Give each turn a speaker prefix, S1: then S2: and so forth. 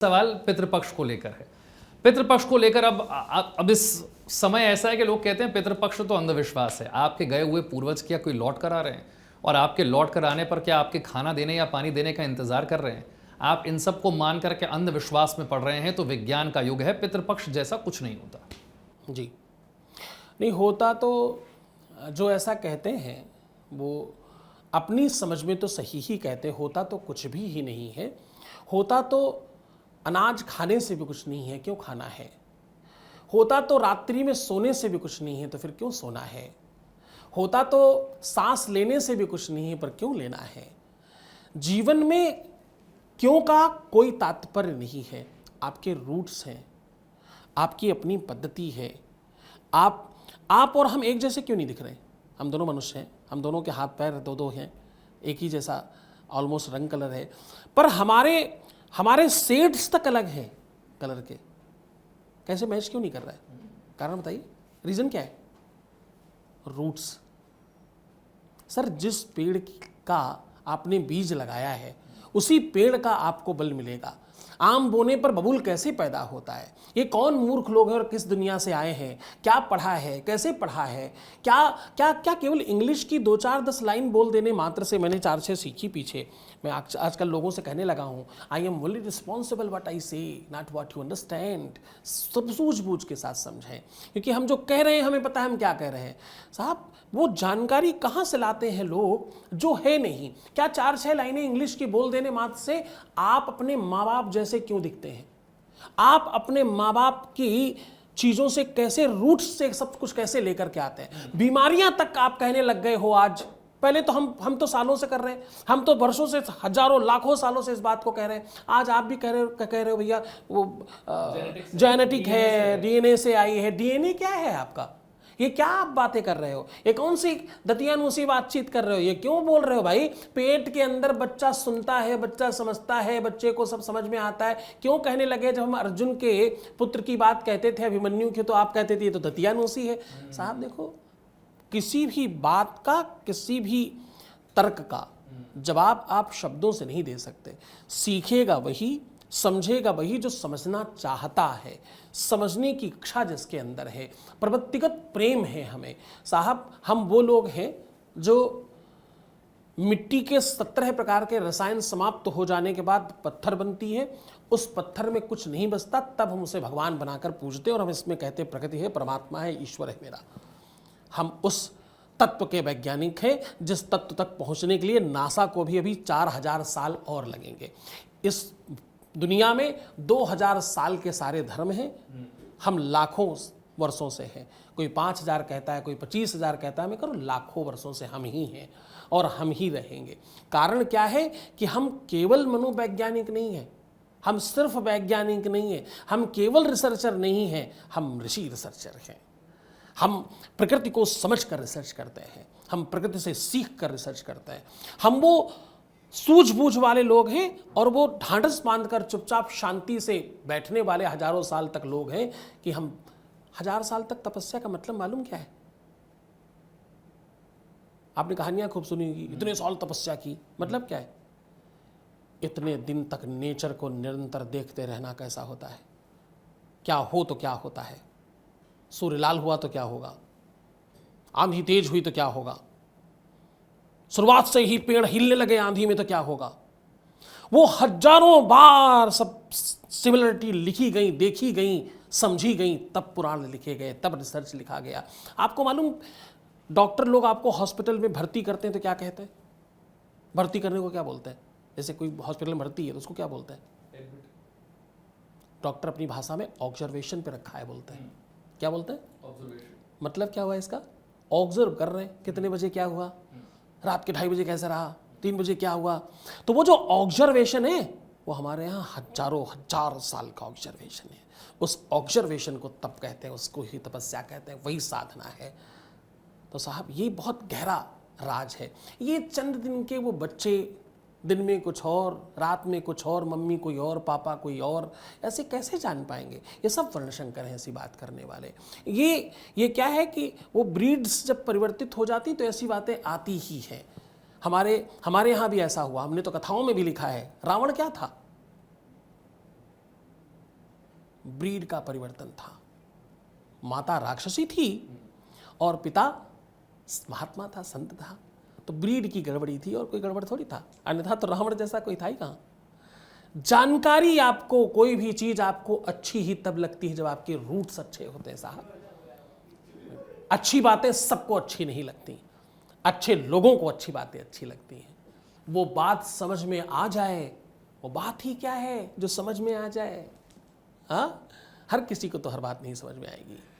S1: सवाल पितृपक्ष को लेकर है। पितृपक्ष को लेकर अब इस समय ऐसा है कि लोग कहते हैं पितृपक्ष तो अंधविश्वास है। आपके गए हुए पूर्वज क्या कोई लौट कर आ रहे हैं, और आपके लौट कर आने पर क्या आपके खाना देने या पानी देने का इंतजार कर रहे हैं? आप इन सब को मान करके अंधविश्वास में पड़ रहे हैं, तो विज्ञान का युग है, पितृपक्ष जैसा कुछ नहीं होता।
S2: जी नहीं होता। तो जो ऐसा कहते हैं वो अपनी समझ में तो सही ही कहते, होता तो कुछ भी ही नहीं है। होता तो अनाज खाने से भी कुछ नहीं है, क्यों खाना है। होता तो रात्रि में सोने से भी कुछ नहीं है, तो फिर क्यों सोना है। होता तो सांस लेने से भी कुछ नहीं है, पर क्यों लेना है। जीवन में क्यों का कोई तात्पर्य नहीं है। आपके रूट्स हैं, आपकी अपनी पद्धति है। आप और हम एक जैसे क्यों नहीं दिख रहे। हम दोनों मनुष्य हैं, हम दोनों के हाथ पैर दो दो हैं, एक ही जैसा ऑलमोस्ट रंग कलर है, पर हमारे शेड्स तक अलग हैं कलर के। कैसे मैच क्यों नहीं कर रहा है? कारण बताइए, रीजन क्या है? रूट्स। सर, जिस पेड़ का आपने बीज लगाया है उसी पेड़ का आपको बल मिलेगा। आम बोने पर बबूल कैसे पैदा होता है? ये कौन मूर्ख लोग हैं और किस दुनिया से आए हैं? क्या पढ़ा है, कैसे पढ़ा है? क्या क्या क्या केवल इंग्लिश की 2-4-10 लाइन बोल देने मात्र से मैंने 4-6 सीखी पीछे। मैं आजकल लोगों से कहने लगा हूँ, I am only responsible what I से, नॉट व्हाट यू अंडरस्टैंड। सब सूझबूझ के साथ समझें, क्योंकि हम जो कह रहे हैं हमें पता है हम क्या कह रहे हैं। साहब, वो जानकारी कहाँ से लाते हैं लोग जो है नहीं। क्या 4-6 लाइनें इंग्लिश की बोल देने मात्र से आप अपने माँ बाप जैसे क्यों दिखते हैं? आप अपने माँ बाप की चीजों से कैसे, रूट्स से सब कुछ कैसे लेकर के आते हैं? बीमारियां तक आप कहने लग गए हो आज। पहले तो हम तो सालों से कर रहे हैं, हम तो वर्षों से, हजारों लाखों सालों से इस बात को कह रहे हैं। आज आप भी कह रहे हो भैया वो जेनेटिक है, डीएनए से आई है। डीएनए क्या है आपका? ये क्या आप बातें कर रहे हो? ये कौन सी दतियानुसी बातचीत कर रहे हो? ये क्यों बोल रहे हो भाई? पेट के अंदर बच्चा सुनता है, बच्चा समझता है, बच्चे को सब समझ में आता है। क्यों कहने लगे? जब हम अर्जुन के पुत्र की बात कहते थे, अभिमन्यु की, तो आप कहते थे ये तो दतियानुसी है। साहब देखो, किसी भी बात का, किसी भी तर्क का जवाब आप शब्दों से नहीं दे सकते। सीखेगा वही, समझेगा वही जो समझना चाहता है, समझने की इच्छा जिसके अंदर है, प्रवृत्तिगत प्रेम है हमें। साहब, हम वो लोग हैं जो मिट्टी के 17 प्रकार के रसायन समाप्त हो जाने के बाद पत्थर बनती है, उस पत्थर में कुछ नहीं बचता, तब हम उसे भगवान बनाकर पूजते और हम इसमें कहते प्रकृति है, परमात्मा है, ईश्वर है मेरा। हम उस तत्व के वैज्ञानिक हैं जिस तत्व तक पहुंचने के लिए नासा को भी अभी 4000 साल और लगेंगे। इस दुनिया में 2000 साल के सारे धर्म हैं, हम लाखों वर्षों से हैं। कोई 5000 कहता है, कोई 25,000 कहता है, मैं करूँ लाखों वर्षों से हम ही हैं और हम ही रहेंगे। कारण क्या है कि हम केवल मनोवैज्ञानिक नहीं हैं, हम सिर्फ वैज्ञानिक नहीं हैं, हम केवल रिसर्चर नहीं हैं, हम ऋषि रिसर्चर हैं। हम प्रकृति को समझ कर रिसर्च करते हैं, हम प्रकृति से सीख कर रिसर्च करते हैं। हम वो सूझबूझ वाले लोग हैं और वो ढांढस बांधकर चुपचाप शांति से बैठने वाले हजारों साल तक लोग हैं कि हम 1000 साल तक तपस्या का मतलब मालूम क्या है? आपने कहानियां खूब सुनी होगी, इतने साल तपस्या की, मतलब क्या है? इतने दिन तक नेचर को निरंतर देखते रहना कैसा होता है? क्या हो तो क्या होता है? सूर्य लाल हुआ तो क्या होगा? आंधी तेज हुई तो क्या होगा? शुरुआत से ही पेड़ हिलने लगे आंधी में तो क्या होगा? वो हजारों बार सब सिमिलरिटी लिखी गई, देखी गई, समझी गई, तब पुराण लिखे गए, तब रिसर्च लिखा गया। आपको मालूम, डॉक्टर लोग आपको हॉस्पिटल में भर्ती करते हैं तो क्या कहते हैं? भर्ती करने को क्या बोलते हैं? जैसे कोई हॉस्पिटल में भर्ती है तो उसको क्या बोलते हैं? डॉक्टर अपनी भाषा में ऑब्जर्वेशन पे रखा है बोलते हैं। क्या बोलते हैं? ऑब्जर्वेशन। मतलब क्या हुआ इसका? ऑब्जर्व कर रहे हैं, कितने बजे क्या हुआ, रात के 2:30 बजे कैसा रहा, 3 बजे क्या हुआ। तो वो जो ऑब्जर्वेशन है वो हमारे यहाँ हजारों हजार साल का ऑब्जर्वेशन है। उस ऑब्जर्वेशन को तप कहते हैं, उसको ही तपस्या कहते हैं, वही साधना है। तो साहब, ये बहुत गहरा राज है। ये चंद दिन के वो बच्चे, दिन में कुछ और, रात में कुछ और, मम्मी कोई और, पापा कोई और, ऐसे कैसे जान पाएंगे? ये सब वर्णशंकर हैं ऐसी बात करने वाले। ये क्या है कि वो ब्रीड्स जब परिवर्तित हो जाती तो ऐसी बातें आती ही हैं। हमारे यहाँ भी ऐसा हुआ, हमने तो कथाओं में भी लिखा है। रावण क्या था? ब्रीड का परिवर्तन था। माता राक्षसी थी और पिता महात्मा था, संत था। तो ब्रीड की गड़बड़ी थी और कोई गड़बड़ थोड़ी था, अन्यथा तो रावण जैसा कोई था ही कहाँ। जानकारी, आपको कोई भी चीज आपको अच्छी ही तब लगती है जब आपके रूट्स अच्छे होते हैं साहब। अच्छी बातें सबको अच्छी नहीं लगती, अच्छे लोगों को अच्छी बातें अच्छी लगती हैं। वो बात समझ में आ जाए, वो बात ही क्या है जो समझ में आ जाए। हाँ, हर किसी को तो हर बात नहीं समझ में आएगी।